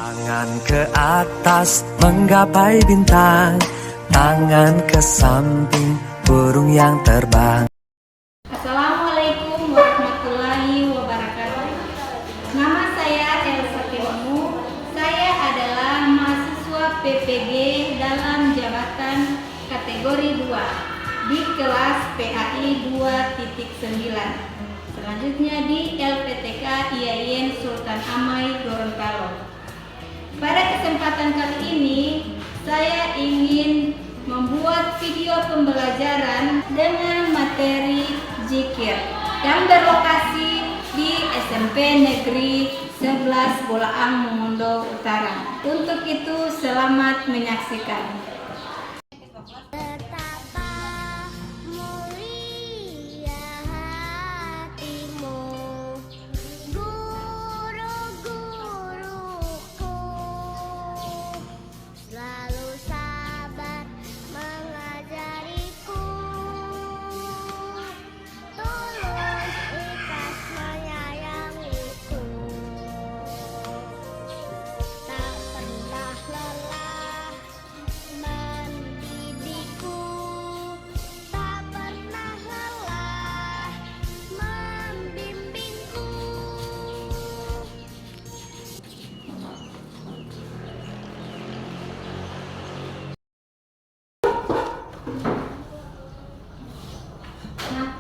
Tangan ke atas menggapai bintang, tangan ke samping burung yang terbang. Assalamualaikum warahmatullahi wabarakatuh. Nama saya Elsa Kirimu. Saya adalah mahasiswa PPG dalam jabatan kategori 2 di kelas PAI 2.9. Selanjutnya di LPTK IAIN Sultan Amai Gorontalo. Pada kesempatan kali ini, saya ingin membuat video pembelajaran dengan materi zikir yang berlokasi di SMP Negeri 11 Bolaang Mongondo Utara. Untuk itu, selamat menyaksikan.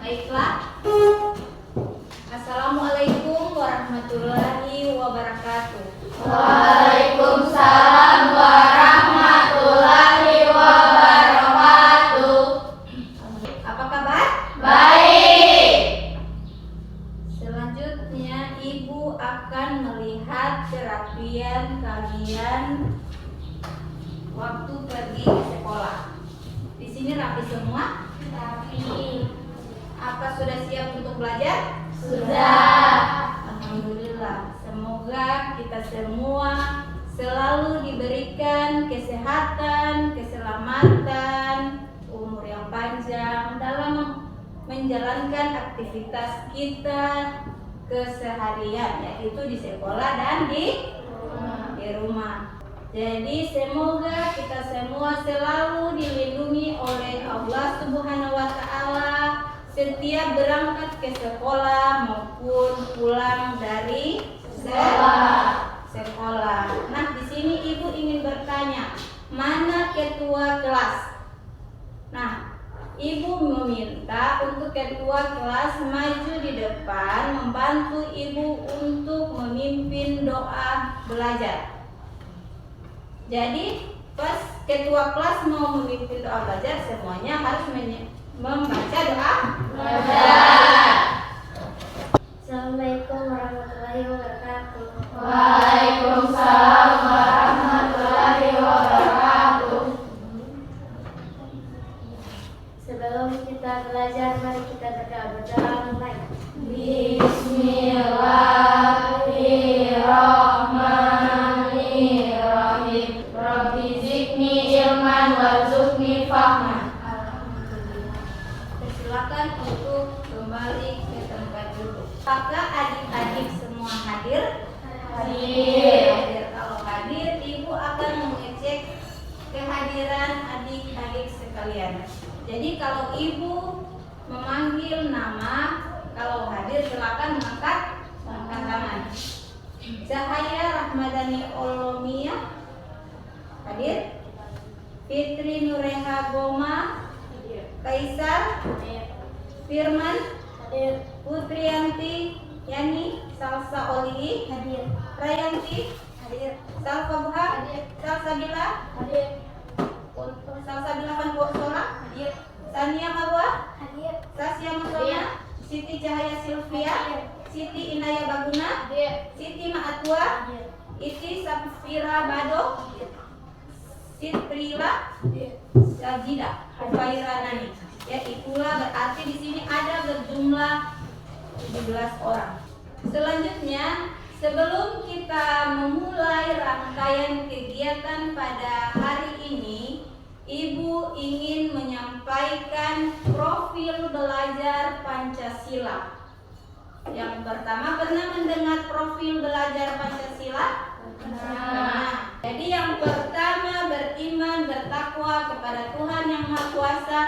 Baiklah. Assalamualaikum warahmatullahi wabarakatuh. Waalaikumsalam warahmatullahi wabarakatuh. Apa kabar? Baik. Selanjutnya Ibu akan melihat kerapian kalian waktu pergi ke sekolah. Di sini rapi semua? Rapi. Apa sudah siap untuk belajar? Sudah. Alhamdulillah. Semoga kita semua selalu diberikan kesehatan, keselamatan, umur yang panjang dalam menjalankan aktivitas kita keseharian, yaitu di sekolah dan di rumah. Jadi semoga kita semua selalu dilindungi oleh Allah Subhanahu wa Ta'ala setiap berangkat ke sekolah maupun pulang dari sekolah. Nah, di sini Ibu ingin bertanya, mana ketua kelas? Nah, Ibu meminta untuk ketua kelas maju di depan membantu Ibu untuk memimpin doa belajar. Jadi, pas ketua kelas mau memimpin doa belajar, semuanya harus membaca doa belajar. Assalamualaikum warahmatullahi wabarakatuh. Waalaikumsalam warahmatullahi wabarakatuh. Sebelum kita belajar, mari kita berdoa baik. Bismillahirrahmanirrahim. Rabbi zidni ilman warzuqni fahman. Silakan untuk kembali ke tempat duduk. Apakah adik-adik semua hadir? Hadir. Kalau hadir, Ibu akan mengecek kehadiran adik-adik sekalian. Jadi kalau Ibu memanggil nama, kalau hadir silakan mengangkat tangan. Cahaya Rahmadani Olomia hadir. Fitri Nureha Goma Kaisar Firman Hadir. Putrianti Yani Salsa Oli Hadir. Rayanti hadir. Salfa hadir. Salsabila Hadir. Salsabila Panbosola hadir. Sania Marwa Hadir. Sasya Masona Siti Cahaya Silvia Siti Inaya Baguna Hadir. Siti Maatua Hadir. Iti Sapfira Bado Sitrila Sajida Hufairanani. Ya, itulah berarti di sini ada berjumlah 17 orang. Selanjutnya, sebelum kita memulai rangkaian kegiatan pada hari ini, Ibu ingin menyampaikan profil belajar Pancasila. Yang pertama, pernah mendengar profil belajar Pancasila? Nah. kepada Tuhan Yang Maha Kuasa,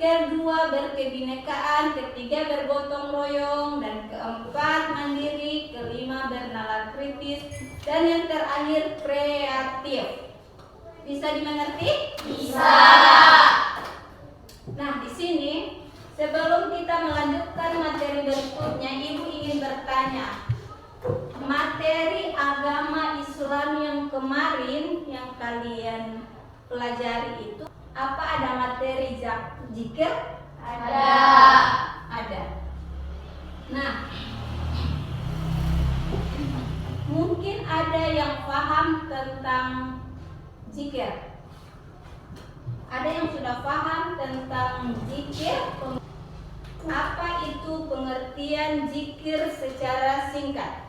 kedua berkebinekaan, ketiga bergotong royong, dan keempat mandiri, kelima bernalar kritis, dan yang terakhir kreatif. Bisa dimengerti? Bisa. Nah, di sini sebelum kita melanjutkan materi berikutnya, Ibu ingin bertanya, materi agama Islam yang kemarin yang kalian pelajari itu, apa ada materi zikir? Ada. Ada. Nah, mungkin ada yang paham tentang zikir. Ada yang sudah paham tentang zikir? Apa itu pengertian zikir secara singkat?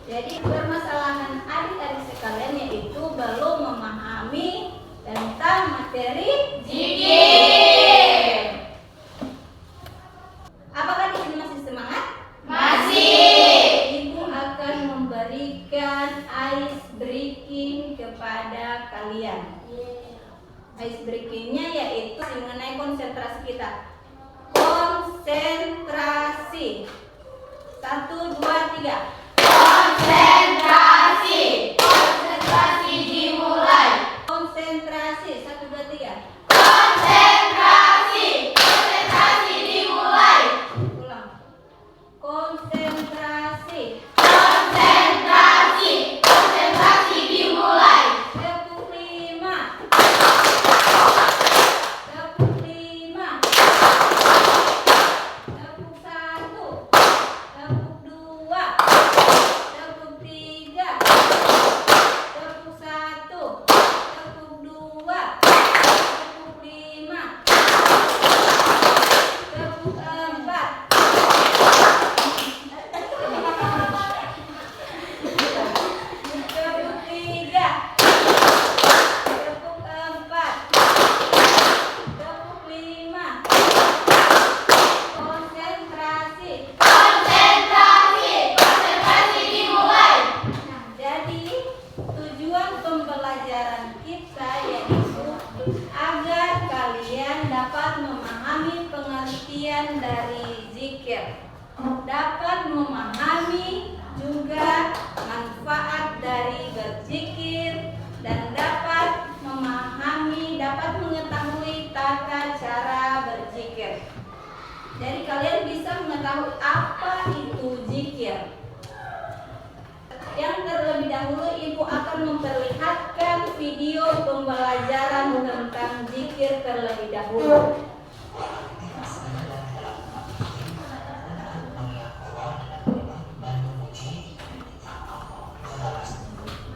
Jadi permasalahan adik-adik sekalian yaitu belum memahami tentang materi Zikir. Apakah di sini masih semangat? Masih. Ibu akan memberikan ice breaking kepada kalian. Ice breakingnya yaitu mengenai konsentrasi kita. Konsentrasi. 1, 2, 3. Konsentrasi. Konsentrasi dimulai. Konsentrasi. 1, 2, 3. Konsentrasi. Konsentrasi dimulai. Ulang. Konsentrasi. Konsentrasi. Konsentrasi dimulai. Tepuk 5. Tepuk 5. Tepuk 1. Tepuk 2. Tepuk 3. Tepuk 1. Tepuk 2. Tepuk 5. Tepuk 4. Tepuk 3. Tepuk 4. Tepuk 5. Konsentrasi. Konsentrasi. Konsentrasi dimulai. Nah, jadi tujuan pembelajaran kita yaitu agar kalian dapat memahami pengertian dari zikir, dapat memahami juga manfaat dari berzikir, dan dapat memahami, dapat mengetahui tata cara berzikir. Jadi kalian bisa mengetahui apa itu zikir. Yang terlebih dahulu Ibu akan memperlihatkan video pembelajaran tentang zikir terlebih dahulu.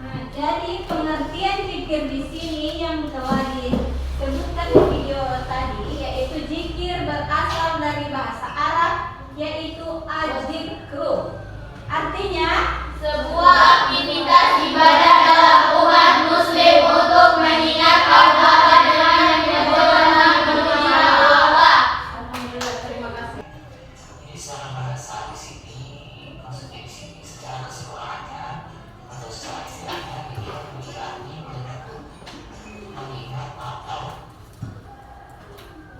Nah, jadi pengertian zikir di sini yang telah disebutkan di video tadi yaitu zikir berasal dari bahasa Arab yaitu az-zikru. Artinya Sebuah aktivitas ibadah dalam umat muslim untuk mengingat Allah dengan menyebut nama berguna Allah. Alhamdulillah, terima kasih. Jadi secara bahasa di sini, maksudnya di sini secara keseluruhannya atau secara istilahnya ini berarti mengingat atau.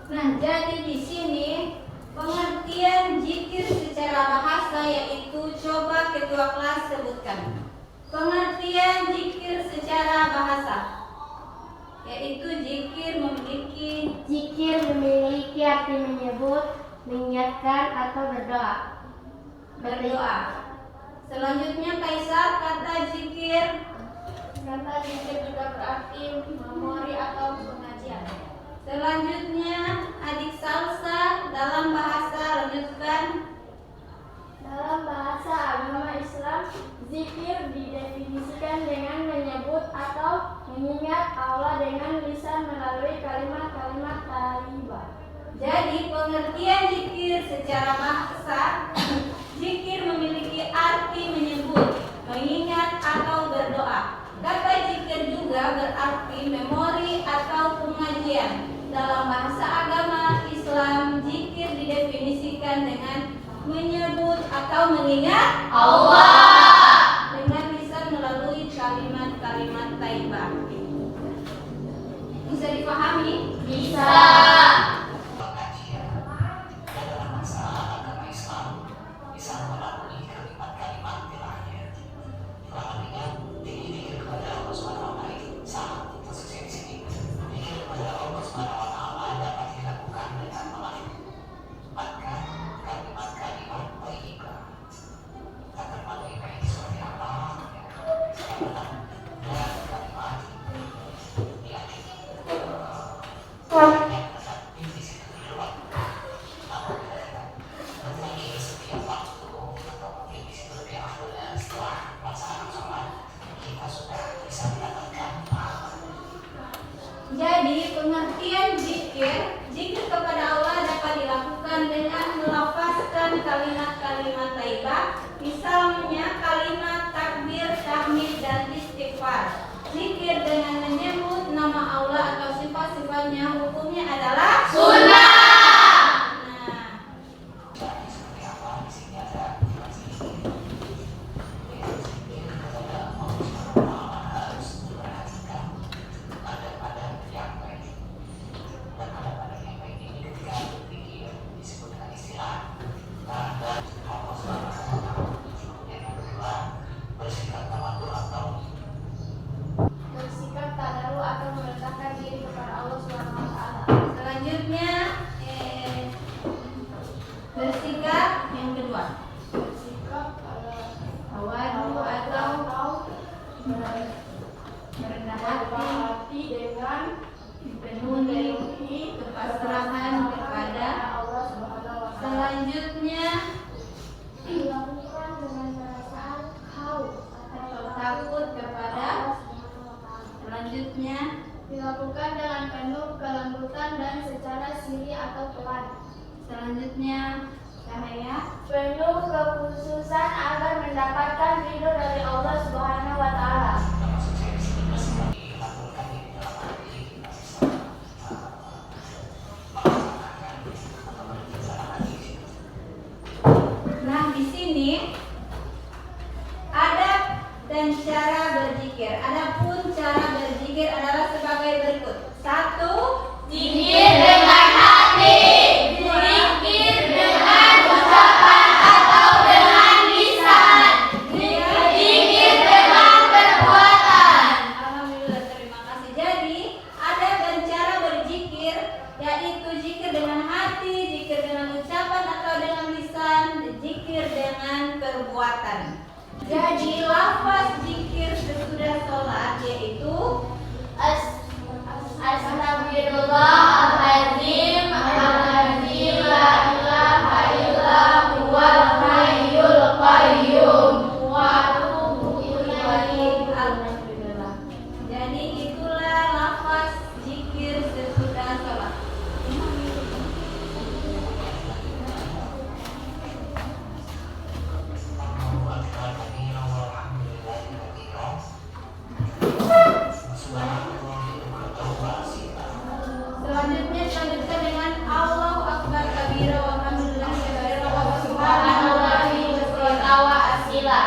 Nah, jadi di sini pengertian zikir secara bahasa yaitu, coba ketua kelas sebutkan. Pengertian zikir secara bahasa yaitu Zikir memiliki arti menyebut, mengingatkan atau berdoa. berdoa. Selanjutnya Kaisar, kata zikir. Kata zikir juga berarti memori atau pengajian. Selanjutnya adik Salsa, dalam bahasa lanjutkan. Dalam bahasa agama Islam, zikir didefinisikan dengan menyebut atau mengingat Allah dengan lisan melalui kalimat-kalimat thayyibah. Jadi pengertian zikir secara bahasa, zikir memiliki arti menyebut, mengingat atau berdoa. Kata zikir juga berarti memori atau pengajian. Dalam bahasa agama Islam, zikir didefinisikan dengan menyebut atau mengingat Allah dengan lisan melalui kalimat-kalimat thayyibah. Bisa dipahami? Bisa. pengajian dan dalam masalah agama Islam bisa melalui kalimat-kalimat tilahnya. Artinya dikir kepada Allah Subhanahu wa taala itu sama maksudnya di sini. Dikir kepada Allah Subhanahu wa taala dapat dilakukan dengan melafatkan kalimat-kalimat thayyibah. Kalimat thayyibah ini seperti apa? Dan kalimat Jadi pengertian zikir kepada Allah dapat dilakukan dengan melafazkan kalimat-kalimat thayyibah, misalnya kalimat takbir, tahmid, dan istighfar. Zikir dengan menyebut nama Allah atau sifat-sifatnya hukumnya adalah Sunnah. Nah, Bersikap tadarus atau meletakkan diri kepada Allah Subhanahu wa taala. selanjutnya bersikap yang kedua. Bersikap Tawadu atau merendah hati dengan penuh dari kepasrahan kepada Allah Subhanahu wa taala. selanjutnya Dilakukan dengan perasaan haus atau takut kepada selanjutnya dilakukan dengan penuh kelembutan dan secara siri atau pelan. selanjutnya cahaya Penuh kekhususan agar mendapatkan ridho dari Allah Subhanahu wa taala. Nah, di sini adab dan cara berzikir. Adapun cara berzikir adalah sebagai berikut. 1. Zikir dengan hati. Zikir dengan ucapan atau dengan lisan. Zikir dengan perbuatan. Alhamdulillah, terima kasih. Jadi, adab dan cara berzikir yaitu zikir dengan hati, zikir dengan ucapan atau dengan lisan, zikir dengan perbuatan. Jadi, lafaz zikir sesudah sholat yaitu Astagfirullahaladzim, alladzi la ilaha illa huwal hayyul qayyum wa atubu ilaihi. Alhamdulillah. Jadi itulah lafaz zikir sesudah sholat. Selanjutnya selanjutkan dengan Allahu Akbar kabira wa hamdulillah kabira wa subhanallahi wa Tawa asila.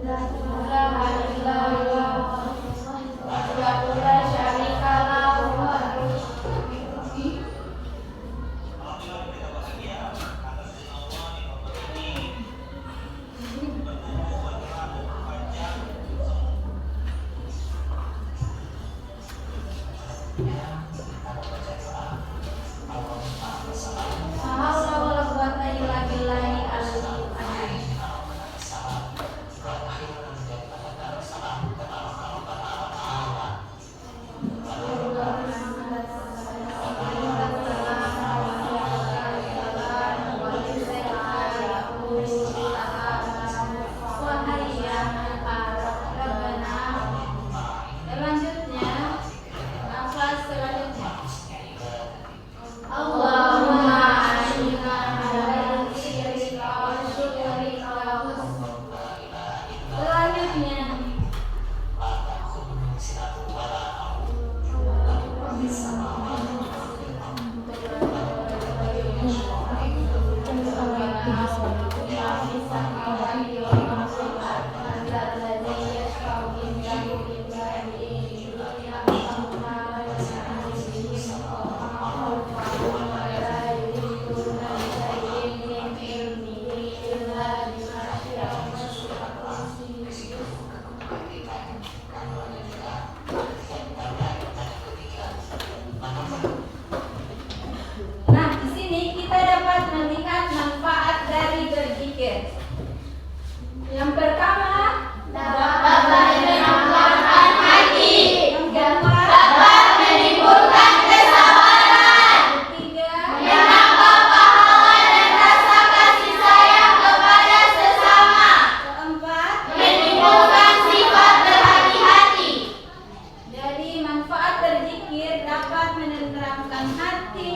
La ilaha illallah wahdahu la syarika lahu. La haula wala quwwata illa billahi al-aliyyil azim. Selanjutnya, nafas selanjutnya. Allahumma a'inna ala dzikrika wa syukrika wa husni. Selanjutnya, Bisa berzikir. Yang pertama, Dapat menenangkan hati. yang kedua, Dapat menimbulkan kesabaran. ketiga, Menambah pahala dan rasa kasih sayang kepada sesama. keempat. Menimbulkan sifat berhati-hati. Jadi manfaat berzikir dapat menenteramkan hati,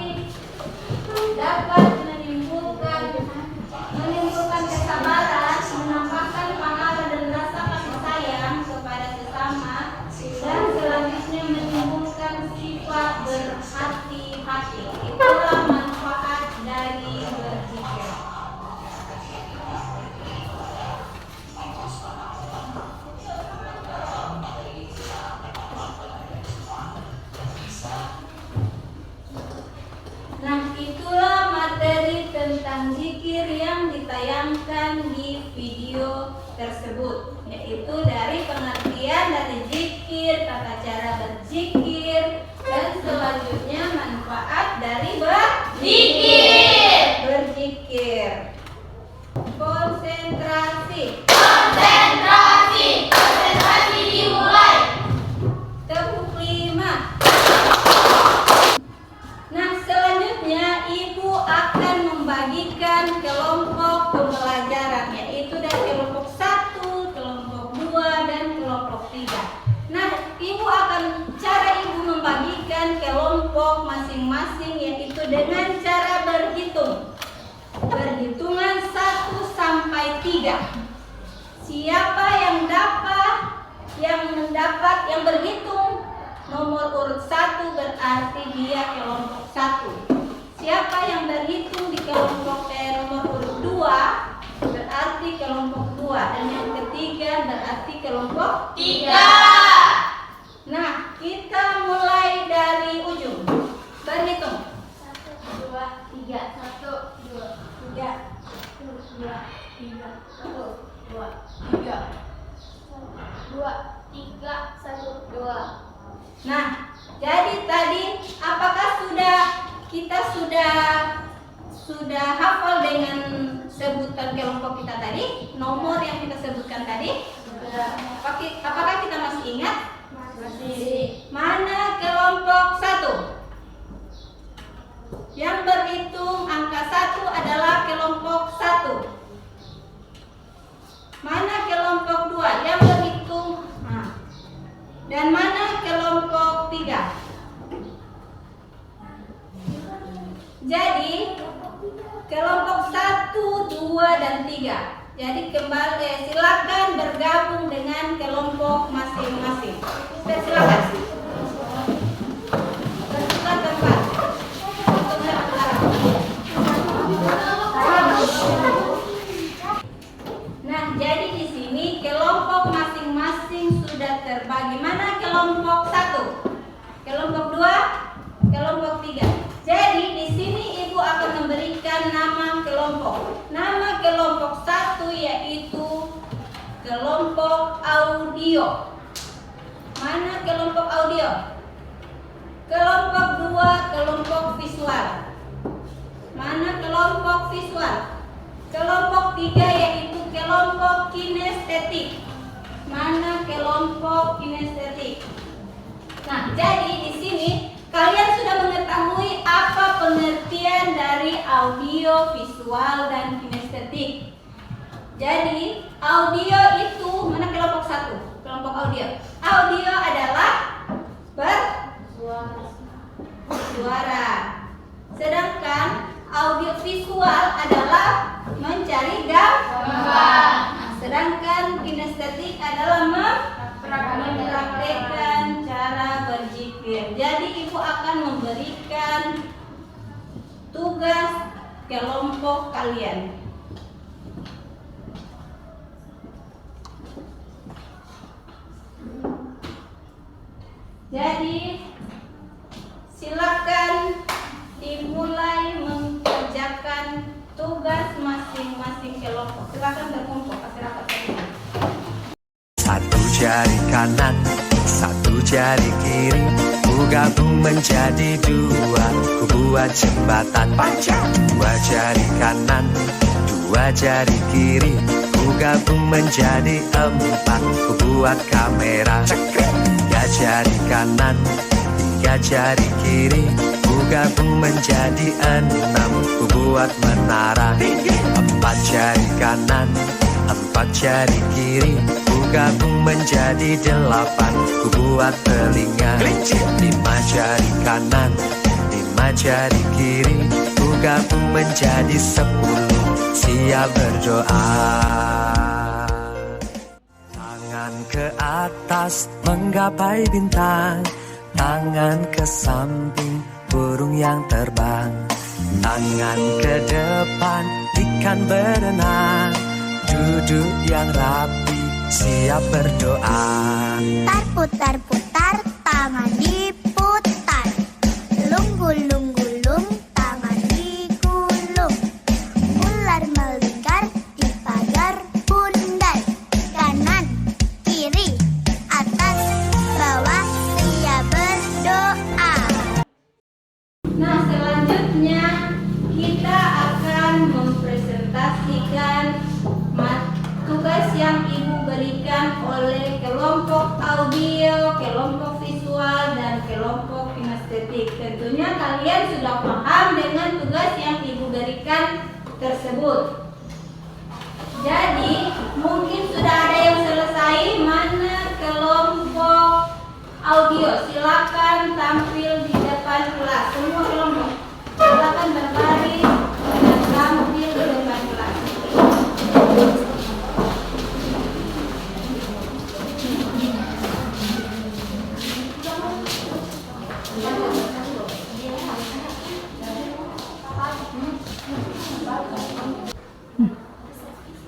dapat menimbulkan kesabaran, menambahkan pahala dan rasa kasih sayang kepada sesama, dan selanjutnya menimbulkan sifat berhati-hati. Itulah manfaat dari berzikir. Nah, itulah materi tentang zikir yang ditayangkan di video tersebut, yaitu dari pengertian dari zikir, tata cara berzikir, dan selanjutnya manfaat dari berzikir. Konsentrasi. Konsentrasi. Konsentrasi dimulai. Tepuk 5. Nah, selanjutnya Ibu akan membagikan kelompok pembelajaran, yaitu dari kelompok 1, kelompok 2, dan kelompok 3. Nah, cara Ibu membagikan kelompok masing-masing yaitu dengan cara berhitung. Perhitungan 1 sampai 3. Siapa yang berhitung nomor urut 1 berarti dia kelompok 1. Siapa yang berhitung di kelompok nomor urut 2 berarti kelompok 2, dan yang ketiga berarti kelompok 3. Nah, kita mulai dari ujung. Berhitung. 1, 2, 3, 1, 2, 3, 1, 2, 3, 1, 2, 3, 2, 3, 1, 2. Nah, jadi tadi apakah kita sudah hafal dengan sebutan kelompok kita tadi? Nomor yang kita sebutkan tadi? Apakah kita masih ingat? Masih. Mana kelompok 1? Yang berhitung angka 1 adalah kelompok 1. Mana kelompok 2? Yang berhitung dan mana kelompok 3? Jadi kelompok 1, 2, dan 3. Jadi silakan bergabung dengan kelompok masing-masing. Silakan. Bersilah tempat. Nah, jadi di sini kelompok masing-masing sudah terbagi. Mana kelompok 1? Kelompok 2? Kelompok 3. Jadi di sini Ibu akan memberikan nama kelompok. Nama kelompok 1 yaitu kelompok audio. Mana kelompok audio? Kelompok 2 kelompok visual. Mana kelompok visual? Kelompok 3 yaitu kelompok kinestetik. Mana kelompok kinestetik? Nah, jadi di sini kalian sudah mengetahui apa pengertian dari audio, visual, dan kinestetik. Jadi, audio itu mana kelompok 1? Kelompok audio. Audio adalah bersuara. Sedangkan audio visual adalah mencari gambar. Nah, sedangkan kinestetik adalah mempraktekkan cara berzikir. Jadi Ibu akan memberikan tugas kelompok kalian. Jadi silakan dimulai mengerjakan tugas masing-masing kelompok. Silakan berkumpul kasih rapat tadi. Satu jari kanan, satu jari kiri, ku gabung menjadi dua, ku buat jembatan panjang. Dua jari kanan, Dua jari kiri ku gabung menjadi empat, ku buat kamera. Tiga jari kanan, tiga jari kiri ku gabung menjadi enam, ku buat menara. Empat jari kanan, empat jari kiri ku gabung menjadi delapan, ku buat telinga. Lima jari kanan, lima jari kiri ku gabung menjadi 10, siap berdoa. Tangan ke atas menggapai bintang, tangan ke samping burung yang terbang, tangan ke depan ikan berenang, duduk yang rapi siap berdoa. Putar-putar, tangan diputar. Lunggul-lunggulung, tangan digulung. Ular melingkar di pagar bundar. Kanan, kiri, atas, bawah, siap berdoa. Nah, selanjutnya kita akan mempresentasikan tugas yang Ibu berikan oleh kelompok audio, kelompok visual, dan kelompok kinestetik. Tentunya kalian sudah paham dengan tugas yang Ibu berikan tersebut. Jadi, mungkin sudah ada yang selesai. Mana kelompok audio? Silakan tampil di depan kelas. Semua kelompok silakan berbaris dan tampil di depan kelas.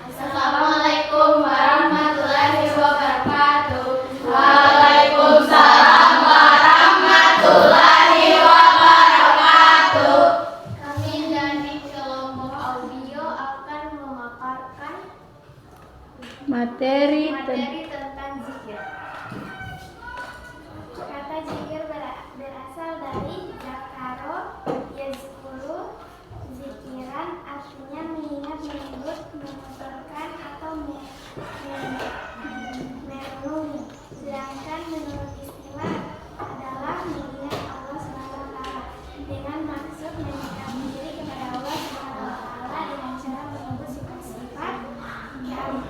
Assalamualaikum warahmatullahi wabarakatuh. Waalaikumsalam warahmatullahi wabarakatuh. Kami dari kelompok audio akan memaparkan Materi tentang zikir. Kata zikir berasal dari zakaro, yazkuru, zikiran, artinya mengingat, menyebut, menuturkan, atau merenungi. Sedangkan menurut istilah adalah mengingat Allah SWT dengan maksud mendekatkan diri kepada Allah SWT dengan cara menyebut sifat-sifat yang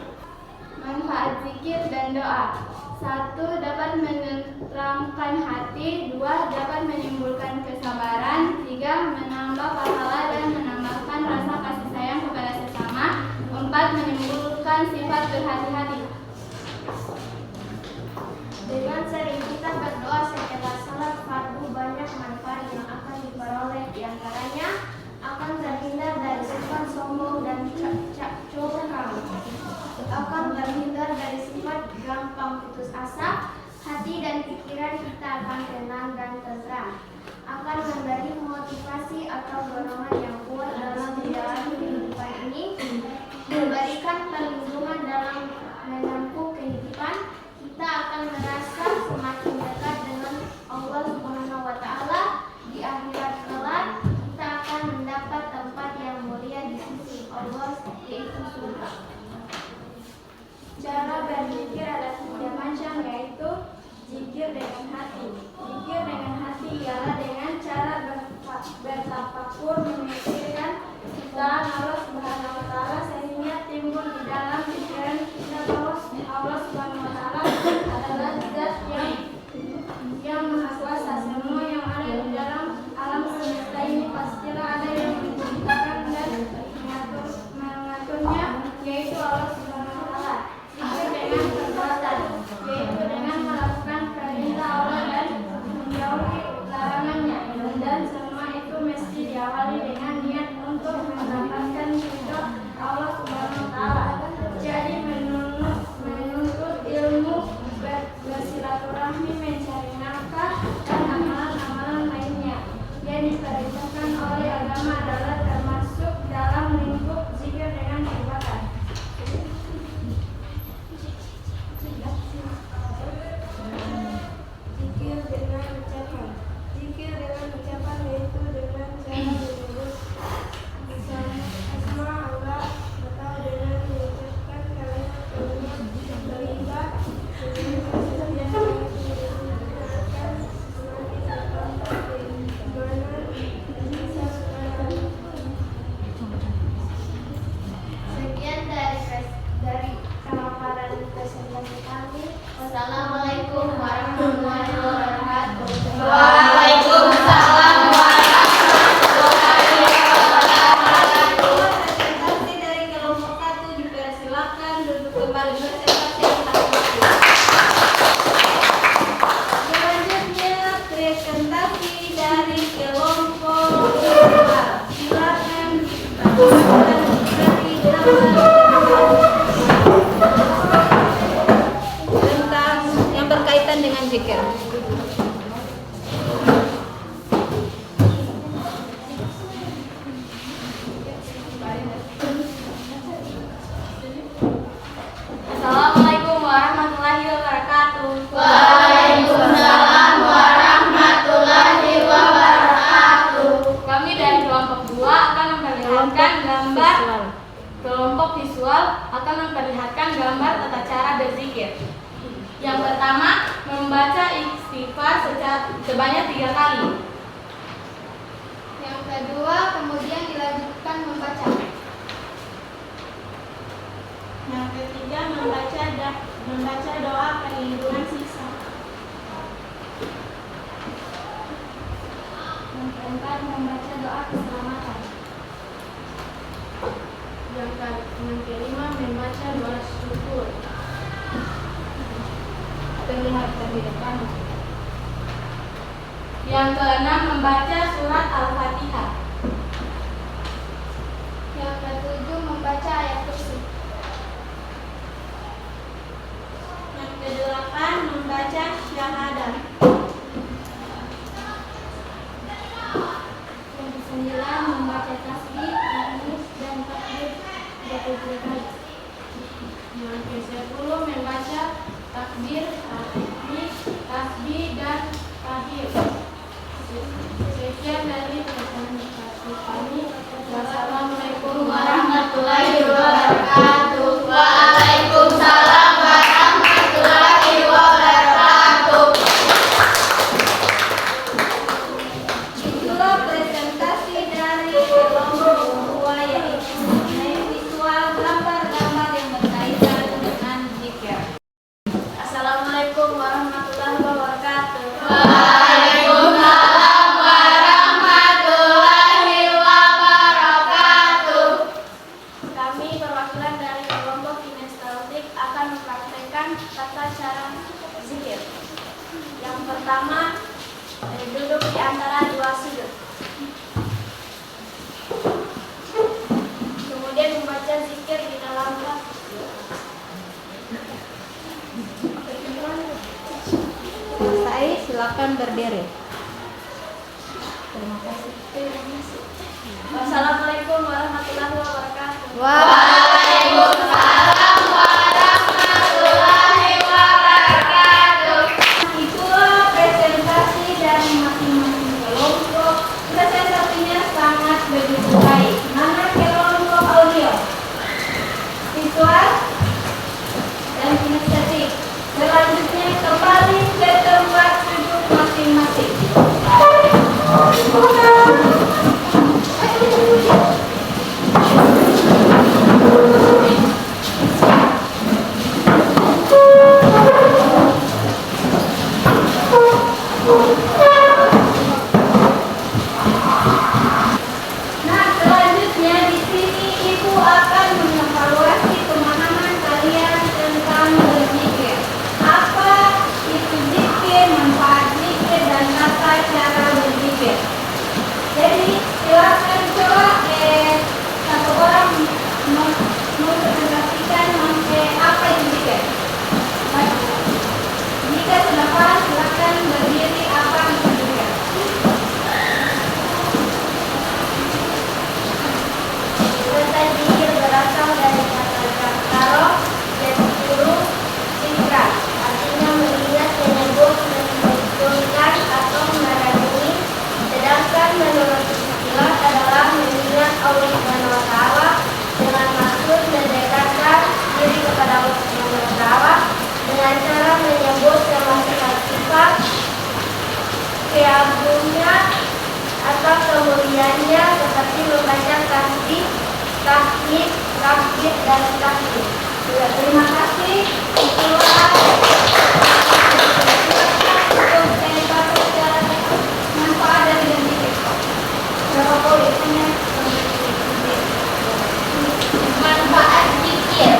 Manfaat zikir dan doa. 1. Dapat menenteramkan hati. 2. Dapat menimbulkan kesabaran. 3. Menambah pahala dan menambahkan rasa kasih sayang kepada sesama. 4. Menimbulkan sifat berhati-hati. dengan sering kita berdoa setelah salat fardu, banyak manfaat yang akan diperoleh. Di antaranya akan terhindar dari sifat sombong dan congkak, akan terhindar dari sifat gampang putus asa, hati dan pikiran kita akan tenang dan tentram, akan memberi motivasi atau dorongan yang kuat dalam menjalani kehidupan ini, memberikan perlindungan dalam menempuh kehidupan. Kita akan merasa semakin dekat dengan Allah Subhanahu wa Ta'ala. Di akhirat kelak kita akan mendapat tempat yang mulia di sisi Allah, yaitu surga. Cara berzikir ada 3 macam, yaitu zikir dengan hati. Zikir dengan hati ialah dengan cara bertafakur memikirkan ciptaan Allah Subhanahu wa Ta'ala sehingga timbul di dalam pikiran kita bahwa Allah Subhanahu wa Ta'ala adalah zat yang maha kuasa. Semua yang ada di dalam alam semesta ini pastilah ada yang menciptakan dan mengaturnya, yaitu Allah Subhanahu wa Ta'ala. Zikir dengan perbuatan, yaitu dengan melakukan perintah Allah dan menjauhi larangannya, dan semua itu mesti diawali dengan niat untuk mendapatkan ridho Allah Subhanahu wa Ta'ala. Jadi menuntut ilmu, bersilaturahmi, mencari nafkah, dan amalan-amalan lainnya yang diperintahkan oleh agama adalah termasuk dalam lingkup zikir dengan perbuatan. silakan duduk kembali presentasi masing-masing. Selanjutnya presentasi dari kelompok visual. Silakan dari tentang yang berkaitan dengan zikir. Assalamualaikum warahmatullahi wabarakatuh. Waalaikumsalam warahmatullahi wabarakatuh. Kami dari kelompok 2 akan memperlihatkan gambar kelompok visual akan memperlihatkan gambar tata cara berzikir. Yang pertama, membaca istighfar sebanyak 3 kali. Yang kedua, kemudian dilanjutkan membaca. Yang ketiga, membaca doa perlindungan sisa. Yang keempat, membaca doa keselamatan. Yang kelima, membaca doa syukur. Perlihatkan di depan. Yang keenam, membaca surat Al-Fatihah. Yang ketujuh, membaca ayat kursi. Yang kedelapan, membaca syahadat. Yang kesembilan, membaca tasbih, tahmid, dan takbir 20 kali. Yang ke-10, membaca takbir, tahmid, tasbih, dan tahlil. Sekian dari presentasi kami. Wassalamualaikum warahmatullahi wabarakatuh. Waalaikumsalam warahmatullahi wabarakatuh. Itulah presentasi dari kelompok 2 yaitu mengenai visual gambar-gambar yang berkaitan dengan zikir. Assalamualaikum warahmatullahi wabarakatuh. Waalaikumsalam warahmatullahi wabarakatuh. Kami perwakilan dari kelompok kinestetik akan mempraktekkan tata cara zikir. Yang pertama, duduk di antara 2 sudut. Kemudian membaca zikir di dalam kelas. Selesai, silakan berdiri. Terima kasih. Wassalamualaikum warahmatullahi wabarakatuh. Waalaikumsalam warahmatullahi wabarakatuh. Itulah presentasi dari masing-masing kelompok. Presentasinya sangat begitu baik. Mana kelompok audio, visual, dan kinestetik. Selanjutnya kembali ke tempat duduk masing-masing. Nah, selanjutnya di sini Ibu akan mengevaluasi pemahaman kalian tentang berzikir. Apa itu zikir, manfaat zikir, dan tata cara berzikir. Jadi silakan coba satu orang mempresentasikan apa itu zikir. Baik. Jika sudah paham, silakan berdiri apa itu zikir. Kata zikir berasal dari kata zakaro dan huruf zikra, artinya mengingat, menyebut, memunculkan atau merenungi. Sedangkan menurut istilah adalah mengingat Allah Subhanahu wa Ta'ala dengan maksud mendekatkan diri kepada Allah Subhanahu wa Ta'ala dengan cara menyebut nama sifat keagungan atau kemuliaannya seperti membaca tasbih, tahmid, takbir, dan tahmid. Terima kasih. Itulah manfaat dari berzikir. Berapa poin? Manfaat zikir.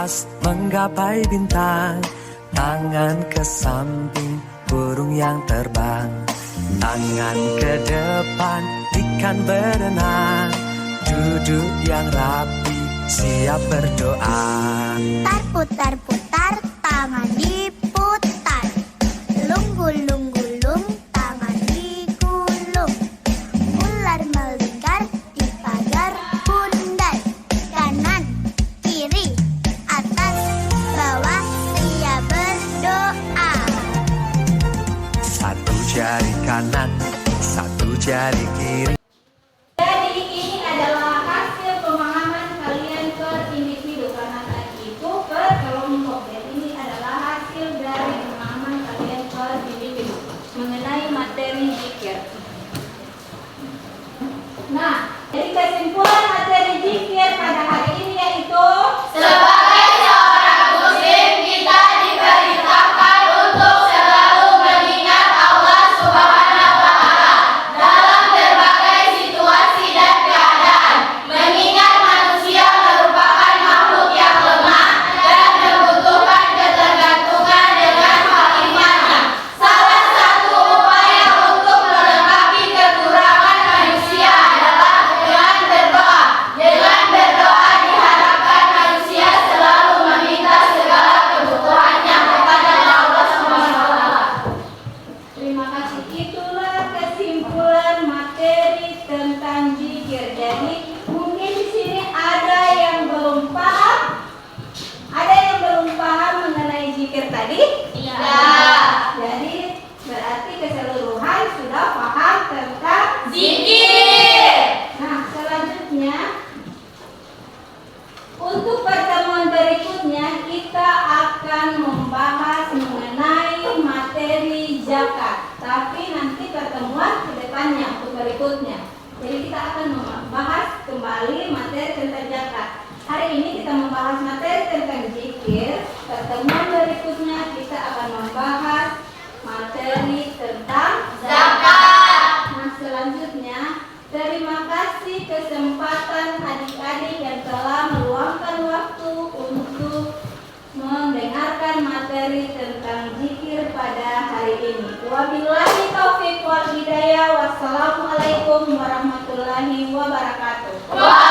atas menggapai bintang, tangan ke samping burung yang terbang, tangan ke depan ikan berenang, duduk yang rapi siap berdoa. Putar-putar, tangan diputar. Lunggul-lunggulung, tangan digulung. Ular melingkar di pagar bundar. Kanan, kiri, atas, bawah, siap berdoa. Satu jari kanan, satu jari kiri. Jadi ini adalah hasil pemahaman kalian per individu karena tadi itu per kelompok. Jadi ini adalah hasil dari pemahaman kalian per individu mengenai materi zikir. Nah, jadi kesimpulan materi zikir pada hari ini yaitu Sebagai seorang muslim, kita diperintahkan untuk selalu mengingat Allah Subhanahu wa Ta'ala dalam berbagai situasi dan keadaan. Mengingat manusia merupakan makhluk yang lemah dan membutuhkan ketergantungan dengan Khaliqnya. Salah satu upaya untuk melengkapi kekurangan manusia adalah dengan berdoa. Dengan berdoa diharapkan manusia selalu meminta segala kebutuhannya kepada Allah Subhanahu wa Ta'ala. terima kasih. Itulah kesimpulan materi tentang zikir. Jadi mungkin di sini ada yang belum paham, ada yang belum paham mengenai zikir tadi. Jadi berarti keseluruhan sudah paham tentang Zikir. Nah, selanjutnya untuk pertemuan berikutnya kita akan membahas mengenai materi zakat. Tapi nanti pertemuan kedepannya untuk berikutnya. Jadi kita akan membahas kembali materi tentang zakat. Hari ini kita membahas materi tentang zikir. Pertemuan berikutnya kita akan membahas materi tentang Zakat. Nah, selanjutnya terima kasih kesempatan adik-adik yang telah meluangkan waktu untuk mendengarkan materi tentang zikir pada hari ini. Wabillahi taufiq wal hidayah. Wassalamualaikum warahmatullahi wabarakatuh.